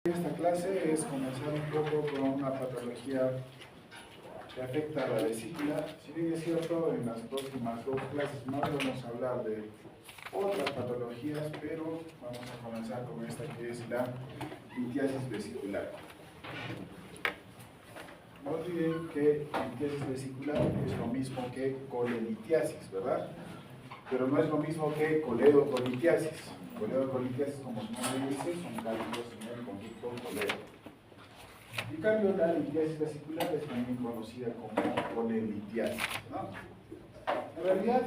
Esta clase es comenzar un poco con una patología que afecta a la vesícula. Si bien es cierto, en las próximas dos clases más vamos a hablar de otras patologías, pero vamos a comenzar con esta que es la litiasis vesicular. No olviden que litiasis vesicular es lo mismo que colelitiasis, ¿verdad? Pero no es lo mismo que coledocolitiasis. Coledocolitiasis, como su nombre dice, son cálculos en el conducto coledo. En cambio, la litiasis vesicular es también conocida como colelitiasis, ¿no? En realidad,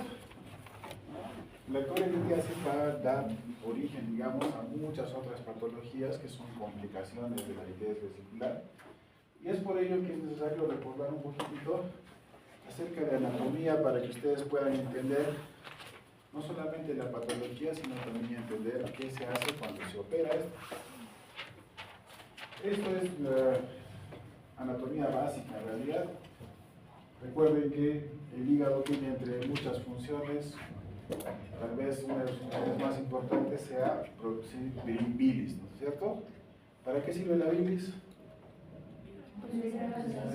la colelitiasis va a dar origen, digamos, a muchas otras patologías que son complicaciones de la litiasis vesicular. Y es por ello que es necesario recordar un poquitito acerca de anatomía para que ustedes puedan entender no solamente la patología, sino también entender qué se hace cuando se opera esto. Esto es la anatomía básica en realidad. Recuerden que el hígado tiene entre muchas funciones, tal vez una de sus funciones más importantes sea producir bilis, ¿no es cierto? ¿Para qué sirve la bilis?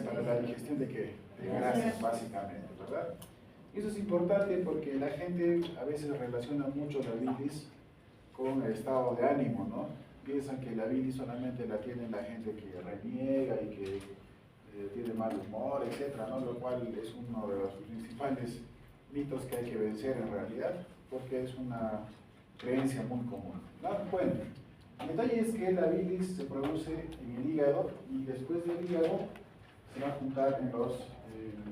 Para la digestión de qué? De grasas, básicamente, ¿verdad? Y eso es importante porque la gente a veces relaciona mucho la bilis con el estado de ánimo, ¿no? Piensan que la bilis solamente la tiene la gente que reniega y que tiene mal humor, etcétera, ¿no? Lo cual es uno de los principales mitos que hay que vencer en realidad, porque es una creencia muy común, ¿no? Bueno, el detalle es que la bilis se produce en el hígado y después del hígado se va a juntar en los,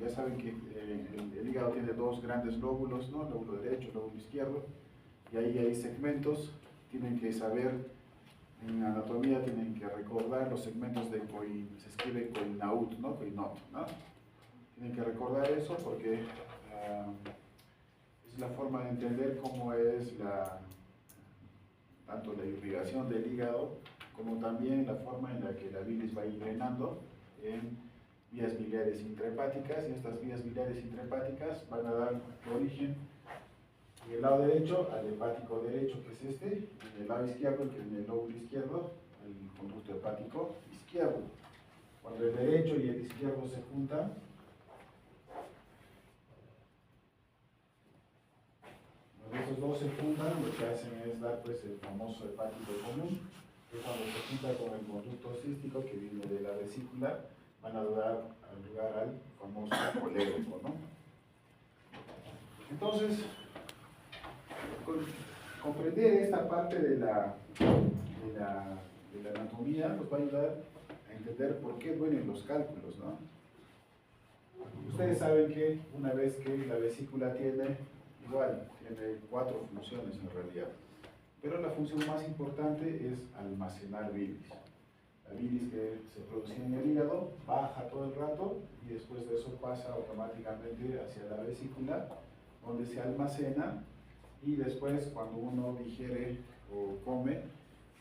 ya saben que el hígado tiene dos grandes lóbulos, ¿no? Lóbulo derecho, lóbulo izquierdo, y ahí hay segmentos. Tienen que saber, en anatomía tienen que recordar los segmentos de se escribe coinaut, ¿no? Coinot, ¿no? Tienen que recordar eso porque es la forma de entender cómo es tanto la irrigación del hígado como también la forma en la que la bilis va a ir drenando en vías biliares intrahepáticas, y estas vías biliares intrahepáticas van a dar origen en el lado derecho al hepático derecho, que es este, y en el lado izquierdo, que es en el lóbulo izquierdo, el conducto hepático izquierdo. Cuando el derecho y el izquierdo se juntan, cuando esos dos se juntan, lo que hacen es dar pues el famoso hepático común, que cuando se junta con el conducto cístico que viene de la vesícula, van a dar lugar al famoso colédoco, ¿no? Entonces, comprender esta parte de la anatomía nos va a ayudar a entender por qué duelen los cálculos, ¿no? Ustedes saben que una vez que la vesícula tiene cuatro funciones en realidad, pero la función más importante es almacenar bilis. La bilis que se produce en el hígado baja todo el rato y después de eso pasa automáticamente hacia la vesícula, donde se almacena, y después cuando uno digiere o come,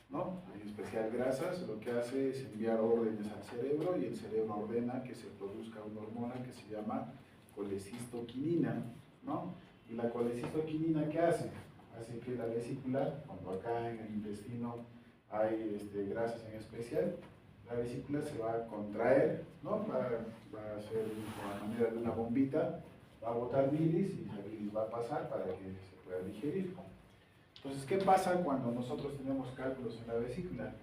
¿no? En especial grasas, lo que hace es enviar órdenes al cerebro, y el cerebro ordena que se produzca una hormona que se llama colecistoquinina, ¿no? Y la colecistoquinina, ¿qué hace? Hace que la vesícula, cuando acá en el intestino hay grasas en especial, la vesícula se va a contraer, ¿no? Va a hacer de manera de una bombita, va a botar bilis y la bilis va a pasar para que se pueda digerir. Entonces, ¿qué pasa cuando nosotros tenemos cálculos en la vesícula?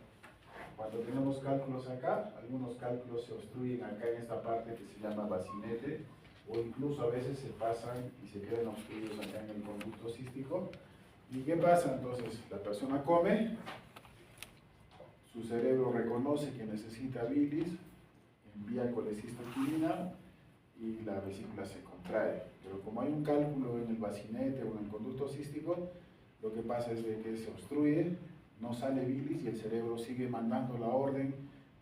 Cuando tenemos cálculos acá, algunos cálculos se obstruyen acá en esta parte que se llama bacinete, o incluso a veces se pasan y se quedan obstruidos acá en el conducto cístico. ¿Y qué pasa? Entonces, la persona come, su cerebro reconoce que necesita bilis, envía colecistoquinina y la vesícula se contrae. Pero como hay un cálculo en el bacinete o en el conducto cístico, lo que pasa es de que se obstruye, no sale bilis y el cerebro sigue mandando la orden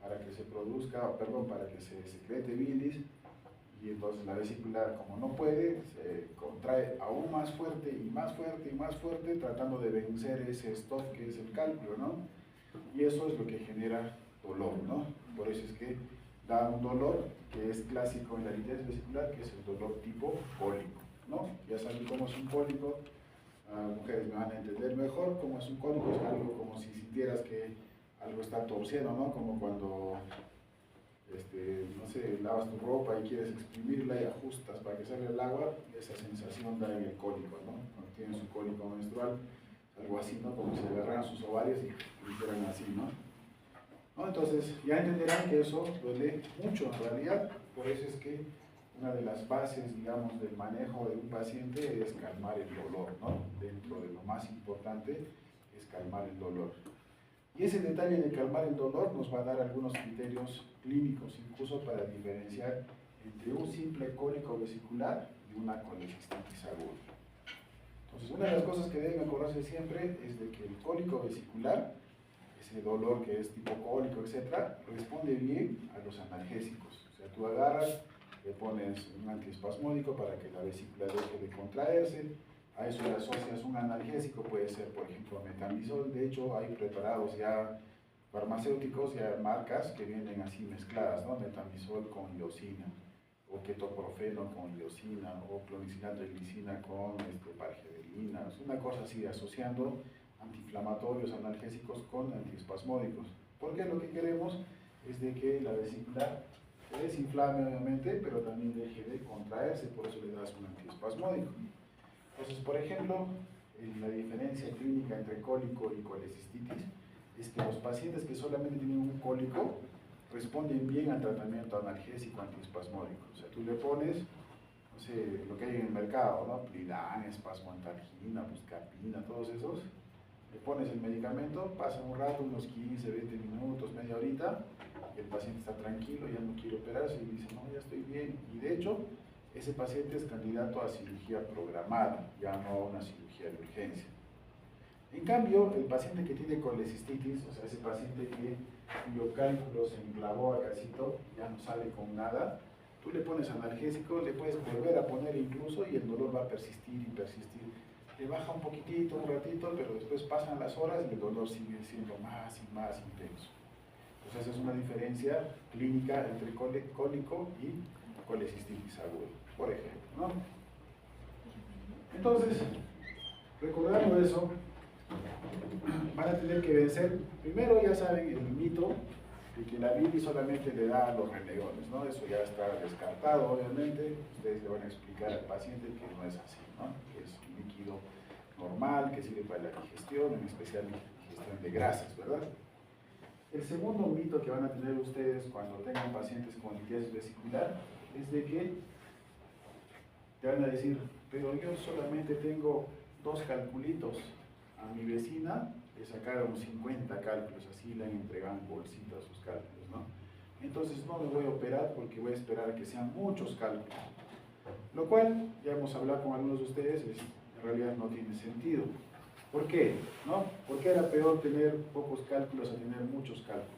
para que se produzca, para que se secrete bilis, y entonces la vesícula, como no puede, se contrae aún más fuerte y más fuerte y más fuerte, tratando de vencer ese stop que es el cálculo, ¿no? Y eso es lo que genera dolor, ¿no? Por eso es que da un dolor que es clásico en la litiasis vesicular, que es el dolor tipo cólico, ¿no? Ya saben cómo es un cólico. Mujeres me van a entender mejor. Como es un cólico, es algo como si sintieras que algo está torciendo, ¿no? Como cuando, no sé, lavas tu ropa y quieres exprimirla y ajustas para que salga el agua, esa sensación da en el cólico, ¿no? Cuando tienen su cólico menstrual, algo así, ¿no? Como si agarraran sus ovarios y hicieran así, ¿no? Entonces, ya entenderán que eso duele mucho en realidad, por eso es que una de las bases, digamos, del manejo de un paciente es calmar el dolor, ¿no? Dentro de lo más importante es calmar el dolor. Y ese detalle de calmar el dolor nos va a dar algunos criterios clínicos, incluso para diferenciar entre un simple cólico vesicular y una colecistitis aguda. Entonces, una de las cosas que deben acordarse siempre es de que el cólico vesicular, ese dolor que es tipo cólico, etc., responde bien a los analgésicos. O sea, tú agarras, le pones un antiespasmódico para que la vesícula deje de contraerse, a eso le asocias un analgésico, puede ser por ejemplo metamizol. De hecho hay preparados ya farmacéuticos, ya marcas que vienen así mezcladas, ¿no? Metamizol con iosina, o ketoprofeno con iosina, o clonicilato de glicina con pargerelina, es una cosa así, asociando antiinflamatorios, analgésicos con antiespasmódicos. Porque lo que queremos es de que la vesícula se desinflame obviamente, pero también deje de contraerse, por eso le das un antiespasmódico. Entonces, por ejemplo, la diferencia clínica entre cólico y colecistitis es que los pacientes que solamente tienen un cólico responden bien al tratamiento analgésico antiespasmódico. O sea, tú le pones, no sé, lo que hay en el mercado, ¿no? Plidan, espasmoantalgina, buscapina, todos esos. Le pones el medicamento, pasa un rato, unos 15, 20 minutos, media horita, y el paciente está tranquilo, ya no quiere operarse y dice, no, ya estoy bien. Y de hecho, ese paciente es candidato a cirugía programada, ya no a una cirugía de urgencia. En cambio, el paciente que tiene colecistitis, o sea, ese paciente cuyo cálculo se enclavó a casito, ya no sale con nada, tú le pones analgésico, le puedes volver a poner incluso y el dolor va a persistir y persistir. Le baja un poquitito, un ratito, pero después pasan las horas y el dolor sigue siendo más y más intenso. Entonces esa es una diferencia clínica entre cólico y colecistitis aguda, por ejemplo, ¿no? Entonces, recordando eso, van a tener que vencer, primero ya saben el mito de que la bilis solamente le da a los renegones, ¿no? Eso ya está descartado, obviamente. Ustedes le van a explicar al paciente que no es así, ¿no? Que es un líquido normal, que sirve para la digestión, en especial la digestión de grasas, ¿verdad? El segundo mito que van a tener ustedes cuando tengan pacientes con litiasis vesicular es de que te van a decir, pero yo solamente tengo 2 calculitos, a mi vecina le sacaron 50 cálculos, así le han entregado en bolsitas sus cálculos, ¿no? Entonces no me voy a operar porque voy a esperar a que sean muchos cálculos. Lo cual, ya hemos hablado con algunos de ustedes, en realidad no tiene sentido. ¿Por qué? ¿No? ¿Por qué era peor tener pocos cálculos a tener muchos cálculos?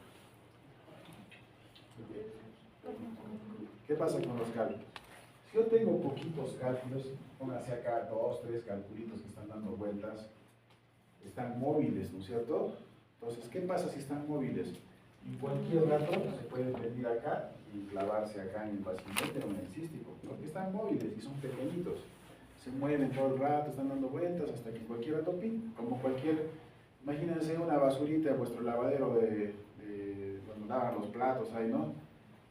¿Qué pasa con los cálculos? Si yo tengo poquitos cálculos, pónganse acá 2, 3 calculitos que están dando vueltas, están móviles, ¿no es cierto? Entonces, ¿qué pasa si están móviles? En cualquier rato se pueden venir acá y clavarse acá en el paciente o en el cístico, porque están móviles y son pequeñitos. Se mueven todo el rato, están dando vueltas hasta que en cualquier rato, como cualquier, imagínense una basurita en vuestro lavadero de cuando lavan los platos ahí, ¿no?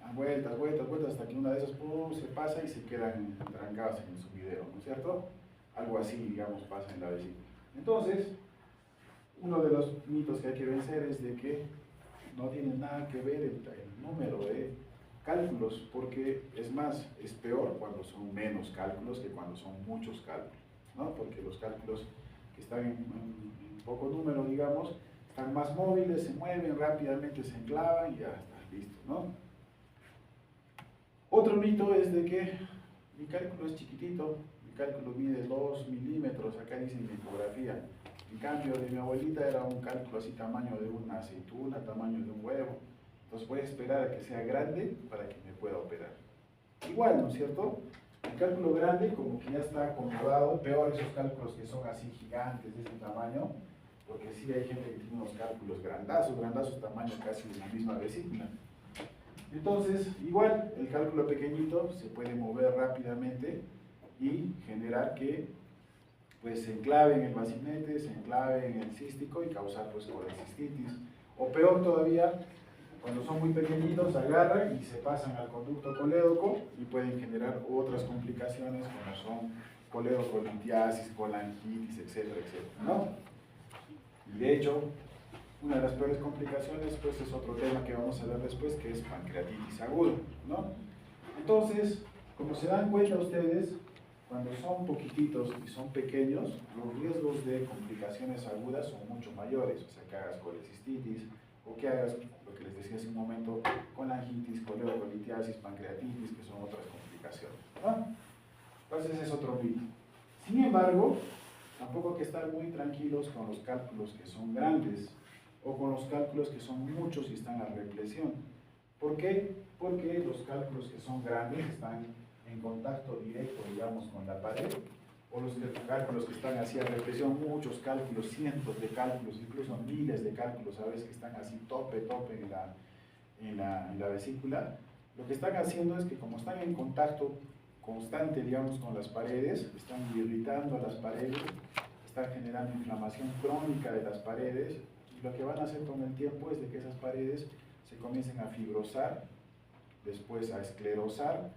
Dan vueltas, vueltas, vueltas, hasta que una de esas se pasa y se quedan trancados en su video, ¿no es cierto? Algo así, digamos, pasa en la vesícula. Entonces, uno de los mitos que hay que vencer es de que no tiene nada que ver el número de cálculos, porque es más, es peor cuando son menos cálculos que cuando son muchos cálculos, ¿no? Porque los cálculos que están en poco número, digamos, están más móviles, se mueven rápidamente, se enclavan y ya está listo, ¿no? Otro mito es de que mi cálculo es chiquitito, mi cálculo mide 2 milímetros, acá dice en mi ecografía. En cambio, de mi abuelita era un cálculo así tamaño de una aceituna, tamaño de un huevo. Entonces voy a esperar a que sea grande para que me pueda operar. Igual, ¿no es cierto? El cálculo grande como que ya está acomodado, peor esos cálculos que son así gigantes de ese tamaño, porque sí hay gente que tiene unos cálculos grandazos tamaño casi de la misma vesícula. Entonces, igual, el cálculo pequeñito se puede mover rápidamente y generar que pues se enclave en el bacinete, se enclave en el cístico y causar pues colecistitis O peor todavía, cuando son muy pequeñitos, agarran y se pasan al conducto colédoco y pueden generar otras complicaciones como son colédocolitiasis, colangitis, etcétera, etcétera, ¿no? Y de hecho, una de las peores complicaciones, pues es otro tema que vamos a ver después, que es pancreatitis aguda, ¿no? Entonces, como se dan cuenta ustedes, cuando son poquititos y son pequeños, los riesgos de complicaciones agudas son mucho mayores, o sea, que hagas colecistitis, o que hagas, lo que les decía hace un momento, colangitis, coledocolitiasis, pancreatitis, que son otras complicaciones, ¿no? Entonces ese es otro mito. Sin embargo, tampoco hay que estar muy tranquilos con los cálculos que son grandes, o con los cálculos que son muchos y están a represión. ¿Por qué? Porque los cálculos que son grandes están en contacto directo, digamos, con la pared, o los cálculos que están así a represión, muchos cálculos, cientos de cálculos, incluso miles de cálculos a veces que están así tope en la vesícula, lo que están haciendo es que como están en contacto constante, digamos, con las paredes, están irritando las paredes, están generando inflamación crónica de las paredes, y lo que van a hacer con el tiempo es de que esas paredes se comiencen a fibrosar, después a esclerosar,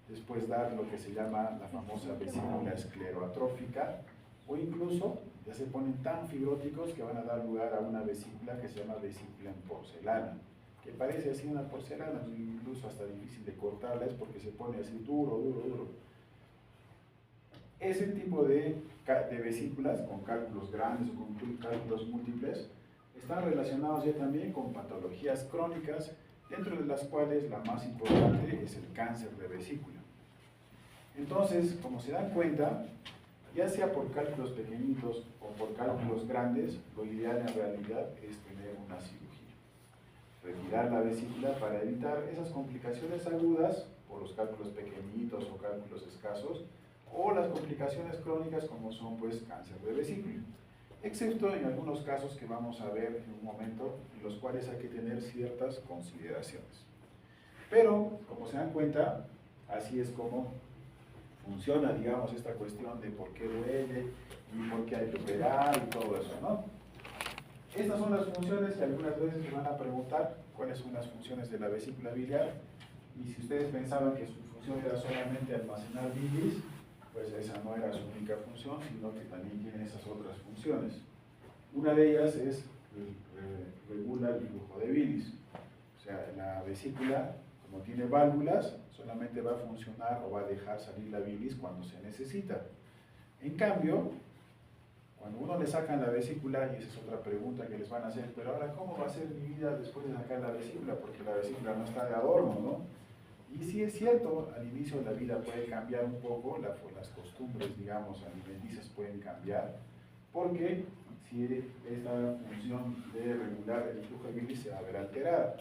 después dar lo que se llama la famosa vesícula escleroatrófica, o incluso ya se ponen tan fibróticos que van a dar lugar a una vesícula que se llama vesícula en porcelana, que parece así una porcelana, incluso hasta difícil de cortarla, es porque se pone así duro, duro, duro. Ese tipo de vesículas, con cálculos grandes o con cálculos múltiples, están relacionados ya también con patologías crónicas, dentro de las cuales la más importante es el cáncer de vesícula. Entonces, como se dan cuenta, ya sea por cálculos pequeñitos o por cálculos grandes, lo ideal en realidad es tener una cirugía. Retirar la vesícula para evitar esas complicaciones agudas por los cálculos pequeñitos o cálculos escasos, o las complicaciones crónicas como son pues cáncer de vesícula. Excepto en algunos casos que vamos a ver en un momento, en los cuales hay que tener ciertas consideraciones. Pero, como se dan cuenta, así es como funciona, digamos, esta cuestión de por qué duele y por qué hay que operar y todo eso, ¿no? Estas son las funciones que algunas veces se van a preguntar, cuáles son las funciones de la vesícula biliar, y si ustedes pensaban que su función era solamente almacenar bilis, pues esa no era su única función, sino que también tiene esas otras funciones. Una de ellas es regula el flujo de bilis. O sea, la vesícula, como tiene válvulas, solamente va a funcionar o va a dejar salir la bilis cuando se necesita. En cambio, cuando uno le sacan la vesícula, y esa es otra pregunta que les van a hacer, pero ahora, ¿cómo va a ser mi vida después de sacar la vesícula? Porque la vesícula no está de adorno, ¿no? Y sí es cierto, al inicio de la vida puede cambiar un poco, las costumbres, digamos, alimenticias pueden cambiar, porque si esta función de regular el flujo de bilis se va a ver alterada.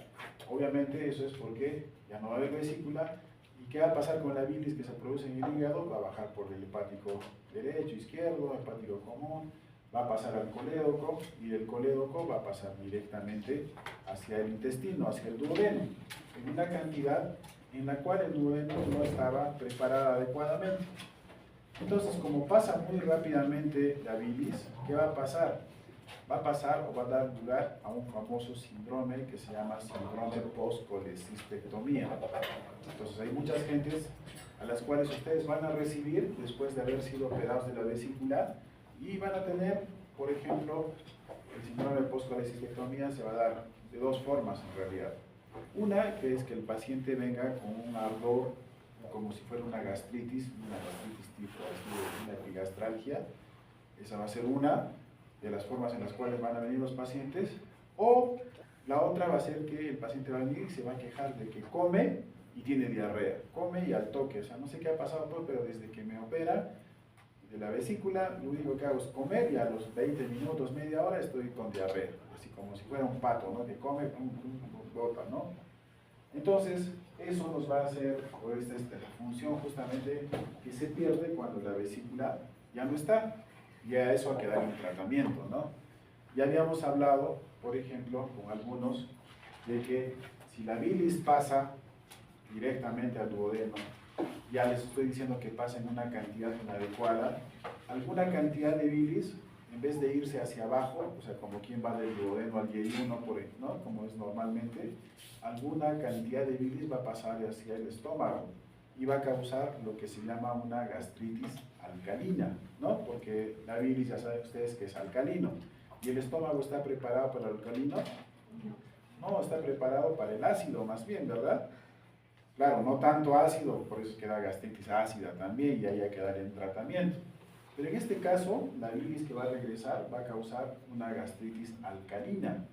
Obviamente eso es porque ya no va a haber vesícula, y ¿qué va a pasar con la bilis que se produce en el hígado? Va a bajar por el hepático derecho, izquierdo, hepático común, va a pasar al colédoco, y del colédoco va a pasar directamente hacia el intestino, hacia el duodeno, en una cantidad en la cual el duodeno no estaba preparada adecuadamente. Entonces, como pasa muy rápidamente la bilis, ¿qué va a pasar? Va a pasar o va a dar lugar a un famoso síndrome que se llama síndrome post-colecistectomía. Entonces, hay muchas gentes a las cuales ustedes van a recibir después de haber sido operados de la vesícula, y van a tener, por ejemplo, el síndrome post-colecistectomía se va a dar de dos formas en realidad. Una, que es que el paciente venga con un ardor como si fuera una gastritis tipo así, una epigastralgia. Esa va a ser una de las formas en las cuales van a venir los pacientes. O la otra va a ser que el paciente va a venir y se va a quejar de que come y tiene diarrea. Come y al toque, o sea, no sé qué ha pasado, pero desde que me opera de la vesícula, lo único que hago es comer, y a los 20 minutos, media hora, estoy con diarrea, así como si fuera un pato, ¿no? Que come, bota, ¿no? Entonces, eso nos va a hacer, o esta es la función justamente que se pierde cuando la vesícula ya no está, y a eso hay que dar un tratamiento, ¿no? Ya habíamos hablado, por ejemplo, con algunos, de que si la bilis pasa directamente al duodeno, ya les estoy diciendo que pasa en una cantidad inadecuada, alguna cantidad de bilis en vez de irse hacia abajo, o sea, como quien va del duodeno al yeyuno, ¿no? Como es normalmente, alguna cantidad de bilis va a pasar hacia el estómago y va a causar lo que se llama una gastritis alcalina, ¿no? Porque la bilis ya saben ustedes que es alcalino. ¿Y el estómago está preparado para el alcalino? No, está preparado para el ácido más bien, ¿verdad? Claro, no tanto ácido, por eso queda gastritis ácida también y ahí hay que dar en tratamiento. Pero en este caso, la bilis que va a regresar va a causar una gastritis alcalina.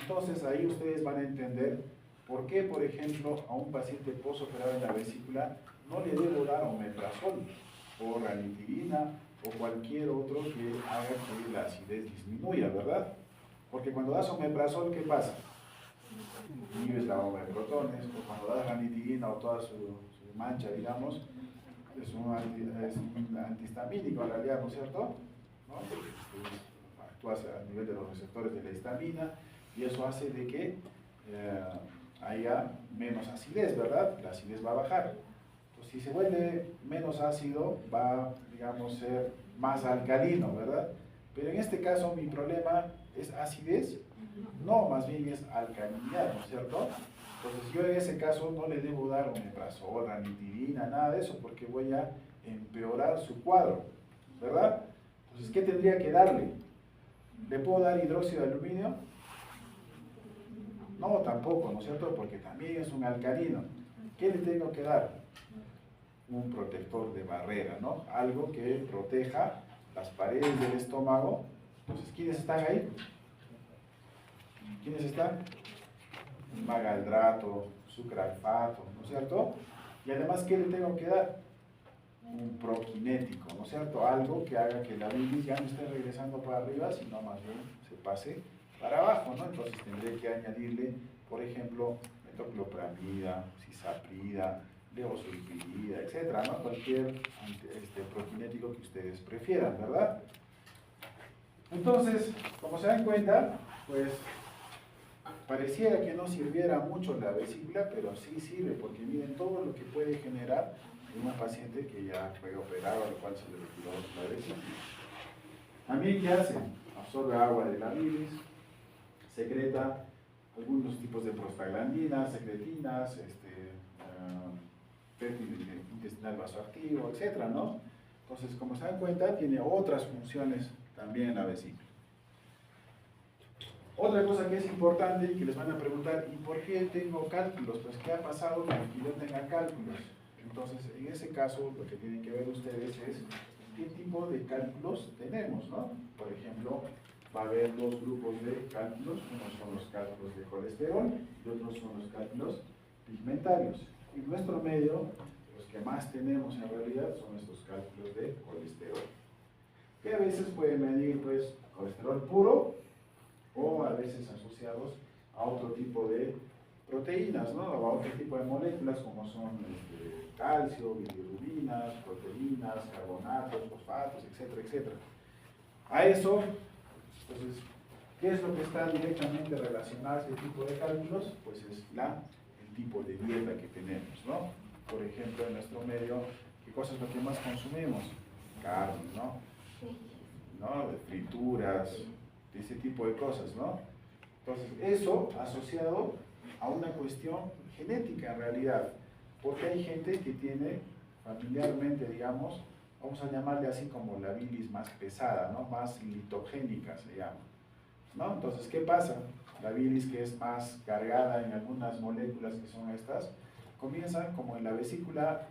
Entonces ahí ustedes van a entender por qué, por ejemplo, a un paciente postoperado en la vesícula no le debo dar omeprazol o ranitidina o cualquier otro que haga que la acidez disminuya, ¿verdad? Porque cuando das omeprazol, ¿qué pasa? Inhibes la bomba de protones, o cuando das ranitidina o toda su mancha, digamos, es un antihistamínico en realidad, ¿no es cierto? ¿No? Actúa a nivel de los receptores de la histamina y eso hace de que haya menos acidez, ¿verdad? La acidez va a bajar. Pues si se vuelve menos ácido, va, digamos, ser más alcalino, ¿verdad? Pero en este caso mi problema es acidez, no, más bien es alcalinidad, ¿no es cierto? Entonces yo en ese caso no le debo dar omeprazol, ranitidina, nada de eso, porque voy a empeorar su cuadro, ¿verdad? Entonces, ¿qué tendría que darle? ¿Le puedo dar hidróxido de aluminio? No, tampoco, ¿no es cierto? Porque también es un alcalino. ¿Qué le tengo que dar? Un protector de barrera, ¿no? Algo que proteja las paredes del estómago. Entonces, ¿quiénes están ahí? ¿Quiénes están? Magaldrato, sucralfato, ¿no es cierto? Y además, ¿qué le tengo que dar? Un prokinético, ¿no es cierto? Algo que haga que la bilis ya no esté regresando para arriba, sino más bien se pase para abajo, ¿no? Entonces tendré que añadirle, por ejemplo, metoclopramida, cisaprida, levosulfirida, etcétera, ¿no? Cualquier prokinético que ustedes prefieran, ¿verdad? Entonces, como se dan cuenta, pues pareciera que no sirviera mucho la vesícula, pero sí sirve, porque miren todo lo que puede generar en una paciente que ya fue operada, al cual se le retiró la vesícula. También, ¿qué hace? Absorbe agua de la bilis, secreta algunos tipos de prostaglandinas, secretinas, péptido intestinal vasoactivo, etcétera, ¿no? Entonces, como se dan cuenta, tiene otras funciones también en la vesícula. Otra cosa que es importante y que les van a preguntar, ¿y por qué tengo cálculos? Pues, ¿qué ha pasado para que yo tenga cálculos? Entonces, en ese caso, lo que tienen que ver ustedes es qué tipo de cálculos tenemos, ¿no? Por ejemplo, va a haber dos grupos de cálculos, unos son los cálculos de colesterol y otros son los cálculos pigmentarios. En nuestro medio, los que más tenemos en realidad son estos cálculos de colesterol, que a veces pueden venir, pues, colesterol puro, o a veces asociados a otro tipo de proteínas, ¿no? O a otro tipo de moléculas como son calcio, bilirubinas, proteínas, carbonatos, fosfatos, etcétera, etcétera. A eso, entonces, ¿qué es lo que está directamente relacionado a este tipo de cálculos? Pues es el tipo de dieta que tenemos, ¿no? Por ejemplo, en nuestro medio, ¿qué cosa es lo que más consumimos? Carne, ¿no? De frituras, de ese tipo de cosas, ¿no? Entonces, eso asociado a una cuestión genética en realidad, porque hay gente que tiene familiarmente, digamos, vamos a llamarle así como la bilis más pesada, ¿no? Más litogénica se llama, ¿no? Entonces, ¿qué pasa? La bilis que es más cargada en algunas moléculas que son estas, comienza como en la vesícula,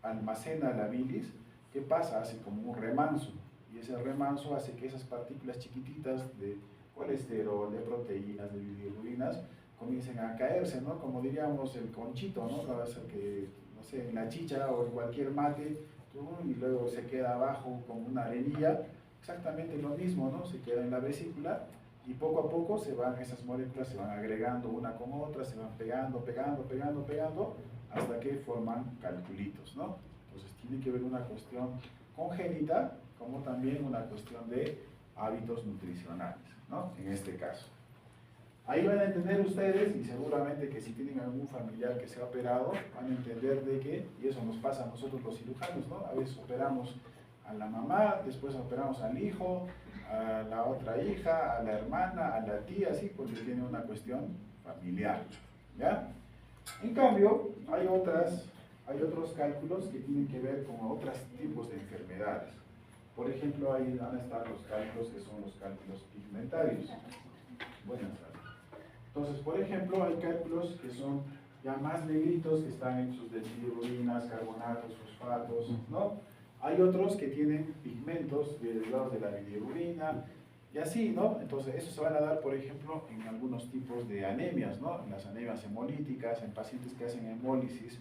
almacena la bilis, ¿qué pasa? Hace como un remanso. Y ese remanso hace que esas partículas chiquititas de colesterol, de proteínas, de bilirubinas, comiencen a caerse, ¿no? Como diríamos el conchito, ¿no? Va a ser que, no sé, en la chicha o en cualquier mate, y luego se queda abajo como una arenilla, exactamente lo mismo, ¿no? Se queda en la vesícula y poco a poco esas moléculas se van agregando una con otra, se van pegando, hasta que forman calculitos, ¿no? Entonces tiene que ver una cuestión congénita, como también una cuestión de hábitos nutricionales, ¿no? En este caso. Ahí van a entender ustedes, y seguramente que si tienen algún familiar que se ha operado, van a entender de que, y eso nos pasa a nosotros los cirujanos, ¿no? A veces operamos a la mamá, después operamos al hijo, a la otra hija, a la hermana, a la tía, así, porque tiene una cuestión familiar, ¿ya? En cambio, hay otros cálculos que tienen que ver con otros tipos de enfermedades. Por ejemplo, ahí van a estar los cálculos que son los cálculos pigmentarios. Buenas tardes. Entonces, por ejemplo, hay cálculos que son ya más negritos, que están hechos de bilirrubinas, carbonatos, fosfatos, ¿no? Hay otros que tienen pigmentos derivados de la bilirrubina, y así, ¿no? Entonces, eso se van a dar, por ejemplo, en algunos tipos de anemias, ¿no? En las anemias hemolíticas, en pacientes que hacen hemólisis,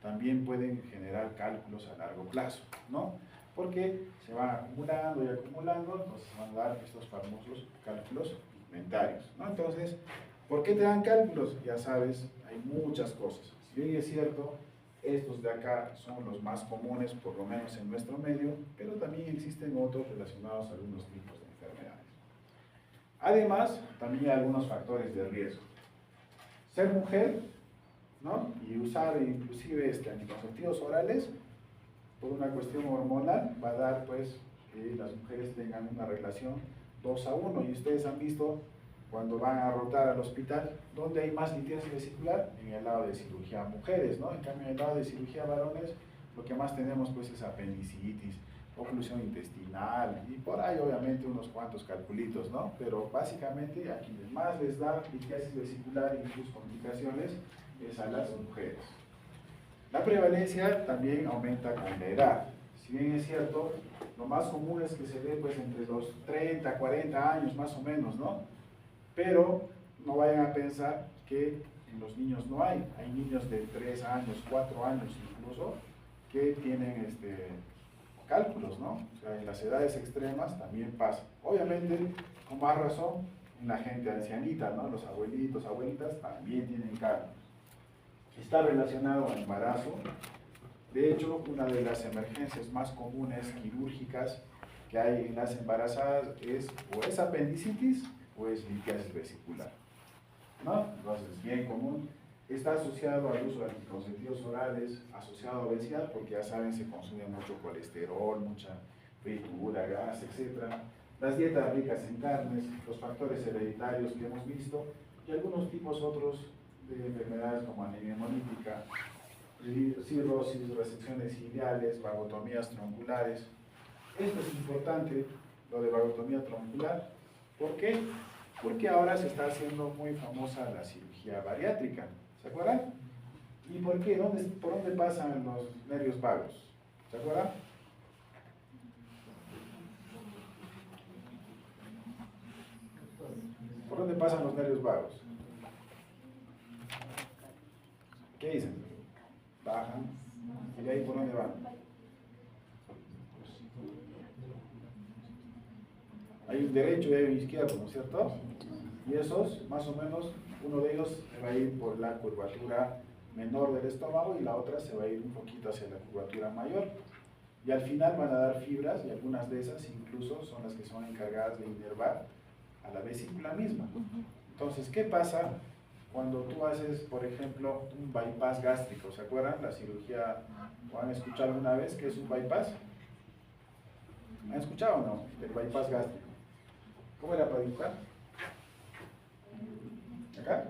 también pueden generar cálculos a largo plazo, ¿no? Porque se van acumulando y acumulando, entonces se van a dar estos famosos cálculos pigmentarios, ¿no? Entonces, ¿por qué te dan cálculos? Ya sabes, hay muchas cosas. Si bien es cierto, estos de acá son los más comunes, por lo menos en nuestro medio, pero también existen otros relacionados a algunos tipos de enfermedades. Además, también hay algunos factores de riesgo. Ser mujer, ¿no? Y usar inclusive anticonceptivos orales, por una cuestión hormonal, va a dar pues que las mujeres tengan una relación 2:1. Y ustedes han visto cuando van a rotar al hospital, ¿dónde hay más litiasis vesicular? En el lado de cirugía mujeres, ¿no? En cambio, en el lado de cirugía varones, lo que más tenemos pues es apendicitis, oclusión intestinal, y por ahí obviamente unos cuantos calculitos, ¿no? Pero básicamente a quienes más les da litiasis vesicular y sus complicaciones es a las mujeres. La prevalencia también aumenta con la edad. Si bien es cierto, lo más común es que se dé pues entre los 30, 40 años más o menos, ¿no? Pero no vayan a pensar que en los niños no hay. Hay niños de 3 años, 4 años incluso, que tienen cálculos, ¿no? O sea, en las edades extremas también pasa. Obviamente, con más razón, en la gente ancianita, ¿no? Los abuelitos, abuelitas también tienen cálculos. Está relacionado al embarazo. De hecho, una de las emergencias más comunes quirúrgicas que hay en las embarazadas o es apendicitis o es litiasis vesicular, ¿no? Entonces, es bien común. Está asociado al uso de anticonceptivos orales, asociado a obesidad, porque ya saben, se consume mucho colesterol, mucha fritura, gas, etc. Las dietas ricas en carnes, los factores hereditarios que hemos visto, y algunos tipos otros de enfermedades como anemia hemolítica, cirrosis, resecciones ciliares, vagotomías tronculares. Esto es importante, lo de vagotomía troncular. ¿Por qué? Porque ahora se está haciendo muy famosa la cirugía bariátrica. ¿Se acuerdan? ¿Y por qué? ¿Por dónde pasan los nervios vagos? ¿Se acuerdan? ¿Por dónde pasan los nervios vagos? ¿Qué dicen? Bajan. ¿Y de ahí por dónde van? Hay un derecho y hay un izquierdo, ¿no es cierto? Y esos, más o menos, uno de ellos se va a ir por la curvatura menor del estómago y la otra se va a ir un poquito hacia la curvatura mayor. Y al final van a dar fibras y algunas de esas incluso son las que son encargadas de inervar a la vesícula misma. Entonces, ¿qué pasa cuando tú haces, por ejemplo, un bypass gástrico? ¿Se acuerdan? La cirugía, ¿o han escuchado alguna vez qué es un bypass? ¿Han escuchado o no? El bypass gástrico. ¿Cómo era para dibujar? ¿Acá?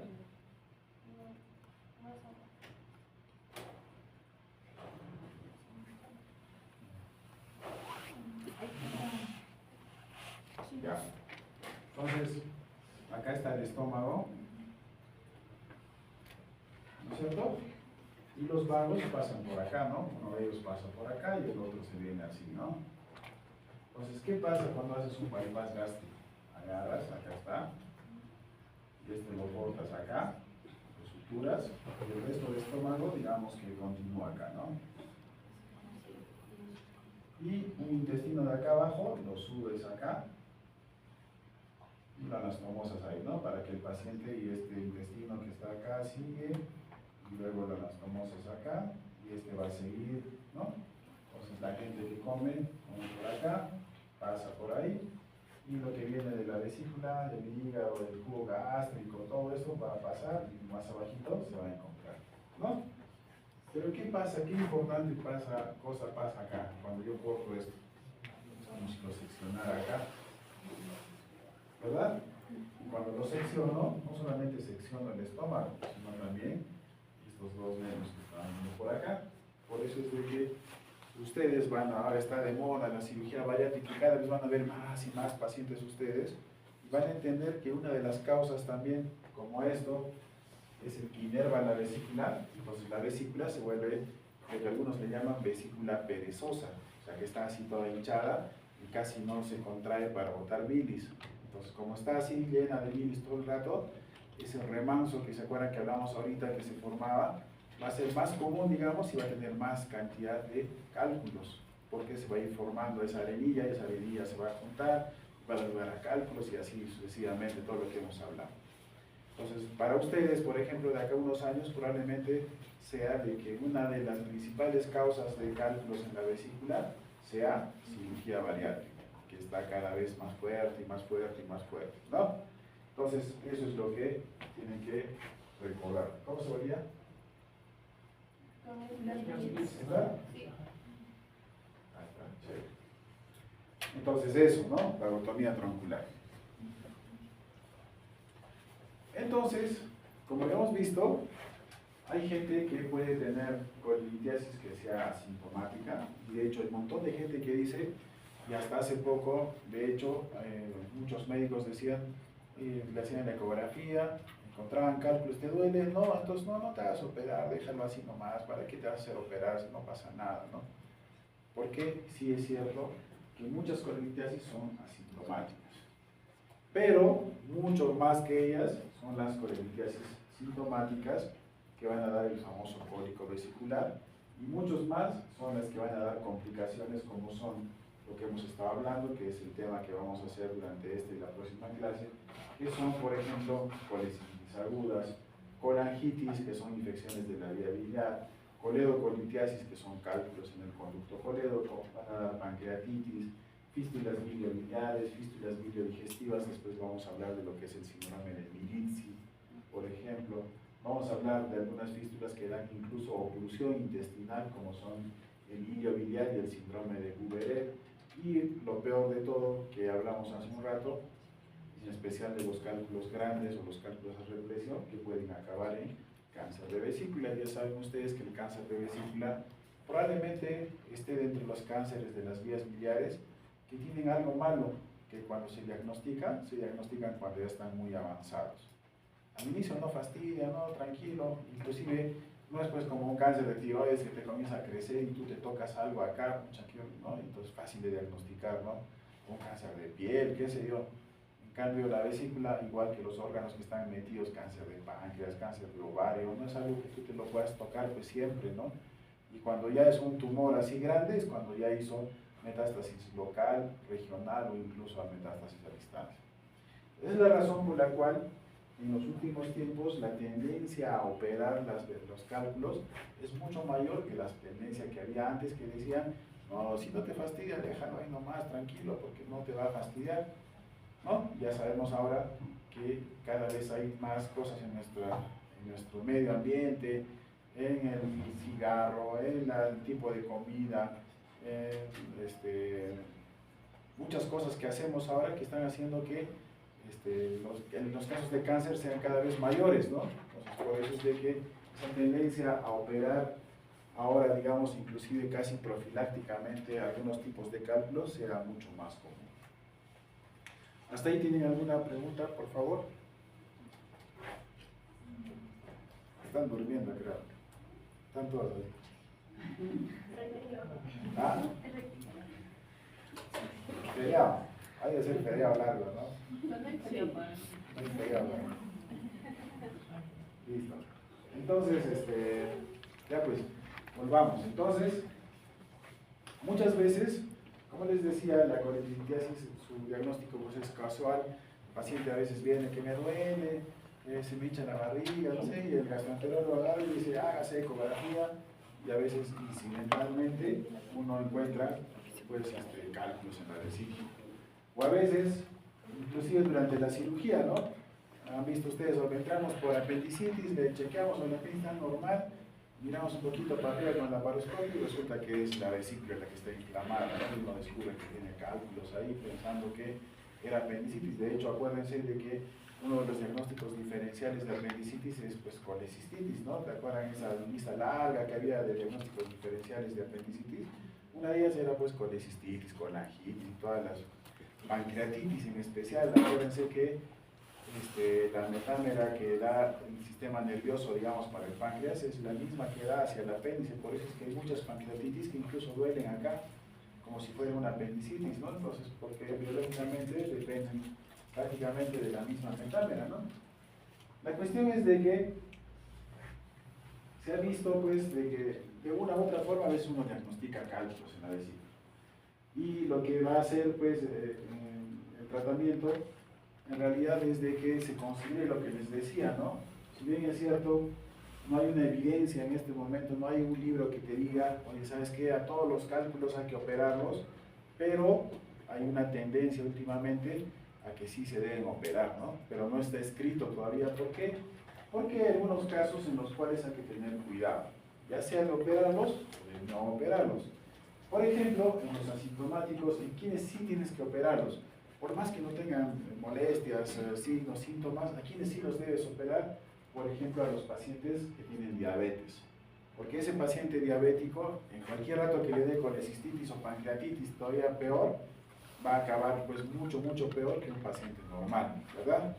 Ya. Entonces, acá está el estómago, ¿no es cierto? Y los vagos pasan por acá, ¿no? Uno de ellos pasa por acá y el otro se viene así, ¿no? Entonces, ¿qué pasa cuando haces un bypass gástrico? Agarras, acá está, y lo cortas acá, lo suturas, y el resto del estómago, digamos que continúa acá, ¿no? Y un intestino de acá abajo, lo subes acá, y las anastomosas ahí, ¿no? Para que el paciente y este intestino que está acá sigue, y luego las anastomosas acá, y este va a seguir, ¿no? Entonces la gente que come por acá, pasa por ahí, y lo que viene de la vesícula, del hígado, del jugo gástrico, todo eso va a pasar, y más abajito se va a encontrar, ¿no? Pero ¿qué pasa? ¿Qué importante cosa pasa acá, cuando yo corto esto? como si lo seccionara acá, ¿verdad? Y cuando lo secciono, no solamente secciono el estómago, sino también estos dos nervios que están viendo por acá. Por eso es de que ustedes ahora está de moda la cirugía bariátrica y cada vez van a ver más y más pacientes ustedes y van a entender que una de las causas también, como esto, es el que inerva la vesícula. Entonces la vesícula se vuelve, lo que algunos le llaman vesícula perezosa, o sea que está así toda hinchada y casi no se contrae para botar bilis. Entonces como está así llena de bilis todo el rato, ese remanso que se acuerdan que hablamos ahorita que se formaba, va a ser más común, digamos, y va a tener más cantidad de cálculos, porque se va a ir formando esa arenilla y esa arenilla se va a juntar, va a dar lugar a cálculos y así sucesivamente todo lo que hemos hablado. Entonces, para ustedes, por ejemplo, de acá a unos años probablemente sea de que una de las principales causas de cálculos en la vesícula sea cirugía bariátrica, que está cada vez más fuerte y más fuerte y más fuerte, ¿no? Entonces, eso es lo que tienen que recordar. ¿Cómo se vería? ¿Verdad? Sí. Ahí está, chévere. Entonces eso, ¿no? La rotomía troncular. Entonces, como hemos visto, hay gente que puede tener colelitiasis que sea asintomática, y de hecho hay un montón de gente que dice, y hasta hace poco, de hecho, muchos médicos decían, le hacían la ecografía, encontraban cálculos, ¿te duele? No, entonces no te hagas operar, déjalo así nomás, ¿para qué te vas a hacer operar si no pasa nada, ¿no? Porque sí es cierto que muchas colelitiasis son asintomáticas, pero mucho más que ellas son las colelitiasis sintomáticas que van a dar el famoso cólico vesicular, y muchos más son las que van a dar complicaciones como son lo que hemos estado hablando, que es el tema que vamos a hacer durante esta y la próxima clase, que son, por ejemplo, colecitis agudas, colangitis, que son infecciones de la vía biliar, coledocolitiasis, que son cálculos en el conducto colédoco, van a dar pancreatitis, fístulas biliobiliares, fístulas biliodigestivas. Después vamos a hablar de lo que es el síndrome de Milizzi, por ejemplo. Vamos a hablar de algunas fístulas que dan incluso oclusión intestinal, como son el ilio biliar y el síndrome de Gouverer. Y lo peor de todo, que hablamos hace un rato, en especial de los cálculos grandes o los cálculos de represión, que pueden acabar en cáncer de vesícula. Ya saben ustedes que el cáncer de vesícula probablemente esté dentro de los cánceres de las vías biliares, que tienen algo malo, que cuando se diagnostican cuando ya están muy avanzados. Al inicio no fastidia, no, tranquilo, inclusive no es pues como un cáncer de tiroides que te comienza a crecer y tú te tocas algo acá, ¿no? Entonces fácil de diagnosticar, ¿no? Un cáncer de piel, qué sé yo. En cambio la vesícula, igual que los órganos que están metidos, cáncer de páncreas, cáncer de ovario, no es algo que tú te lo puedas tocar pues siempre, ¿no? Y cuando ya es un tumor así grande, es cuando ya hizo metástasis local, regional o incluso a metástasis a distancia. Esa es la razón por la cual en los últimos tiempos la tendencia a operar los cálculos es mucho mayor que la tendencia que había antes, que decían, no, si no te fastidia, déjalo ahí nomás, tranquilo, porque no te va a fastidiar, ¿no? Ya sabemos ahora que cada vez hay más cosas en nuestro medio ambiente, en el cigarro, en el tipo de comida, muchas cosas que hacemos ahora que están haciendo que los casos de cáncer sean cada vez mayores, ¿no? Entonces, por eso es de que esa tendencia a operar ahora, digamos, inclusive casi profilácticamente algunos tipos de cálculos sea mucho más común. ¿Hasta ahí tienen alguna pregunta, por favor? Están durmiendo, creo. Están todos ahí. ¿Ah? Feriado. Hay que ser feriado largo, ¿no? Sí. Hay feriado largo. Listo. Entonces, ya pues, volvamos. Entonces, muchas veces, como les decía, la colelitiasis, su diagnóstico pues, es casual. El paciente a veces viene que me duele, se me hincha la barriga, no sé, y el gastroenterólogo agarra y dice, hágase ecografía, y a veces incidentalmente uno encuentra pues, cálculos en la vesícula. O a veces, inclusive durante la cirugía, ¿no? Han visto ustedes, o entramos por apendicitis, le chequeamos, o la apendicitis está normal, miramos un poquito para arriba con el laparoscopio y resulta que es la vesícula la que está inflamada, ¿no? Uno descubre que tiene cálculos ahí pensando que era apendicitis. De hecho, acuérdense de que uno de los diagnósticos diferenciales de apendicitis es pues colecistitis, ¿no? ¿Te acuerdan esa lista larga que había de diagnósticos diferenciales de apendicitis? Una de ellas era pues colecistitis, colangitis, todas las pancreatitis en especial. Acuérdense que la metámera que da el sistema nervioso, digamos, para el páncreas es la misma que da hacia el apéndice, por eso es que hay muchas pancreatitis que incluso duelen acá, como si fuera una apendicitis, ¿no? Entonces, porque biológicamente dependen prácticamente de la misma metámera, ¿no? La cuestión es de que se ha visto, pues, de que de una u otra forma a veces uno diagnostica cálculos en la vesícula. Y lo que va a hacer, pues, el tratamiento, en realidad es de que se considere lo que les decía, ¿no? Si bien es cierto, no hay una evidencia en este momento, no hay un libro que te diga, oye, ¿sabes qué? A todos los cálculos hay que operarlos, pero hay una tendencia últimamente a que sí se deben operar, ¿no? Pero no está escrito todavía. ¿Por qué? Porque hay algunos casos en los cuales hay que tener cuidado, ya sea de operarlos o de no operarlos. Por ejemplo, en los asintomáticos, en quienes sí tienes que operarlos, por más que no tengan molestias, signos, síntomas, a quienes sí los debes operar, por ejemplo, a los pacientes que tienen diabetes. Porque ese paciente diabético, en cualquier rato que le dé colecistitis o pancreatitis, todavía peor, va a acabar pues mucho peor que un paciente normal, ¿verdad?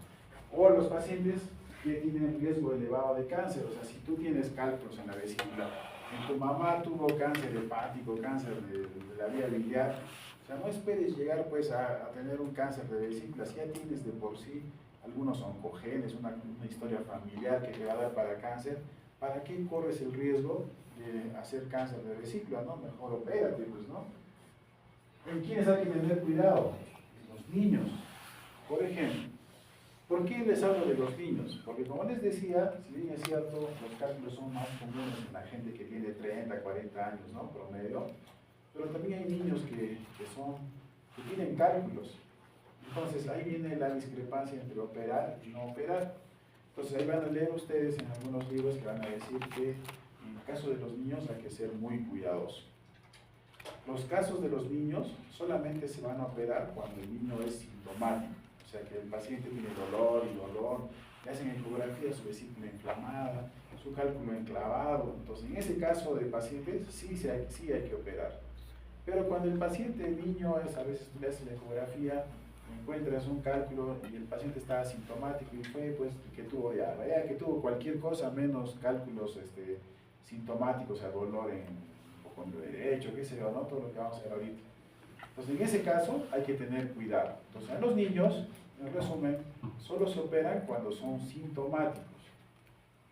O los pacientes que tienen riesgo elevado de cáncer, o sea, si tú tienes cálculos en la vesícula, en tu mamá tuvo cáncer hepático, cáncer de la vía biliar, o sea, no esperes llegar pues a tener un cáncer de vesícula, si ya tienes de por sí algunos oncogenes, una historia familiar que te va a dar para cáncer, ¿para qué corres el riesgo de hacer cáncer de vesícula, no? Mejor opérate, pues, ¿no? ¿En quiénes hay que tener cuidado? Los niños, por ejemplo. ¿Por qué les hablo de los niños? Porque como les decía, si bien es cierto, los cálculos son más comunes en la gente que tiene 30, 40 años, ¿no? Promedio, pero también hay niños que tienen cálculos. Entonces ahí viene la discrepancia entre operar y no operar. Entonces ahí van a leer ustedes en algunos libros que van a decir que en el caso de los niños hay que ser muy cuidadosos. Los casos de los niños solamente se van a operar cuando el niño es sintomático, o sea que el paciente tiene dolor, le hacen ecografía, su vesícula inflamada, su cálculo enclavado. Entonces en ese caso de pacientes sí hay que operar. Pero cuando el paciente, el niño, a veces tú le haces la ecografía, encuentras un cálculo y el paciente está asintomático y fue pues que tuvo diarrea, que tuvo cualquier cosa menos cálculos sintomáticos, o sea, dolor en el hipocondrio derecho, qué sé yo, ¿no? Todo lo que vamos a ver ahorita. Entonces en ese caso hay que tener cuidado. Entonces en los niños, en resumen, solo se operan cuando son sintomáticos.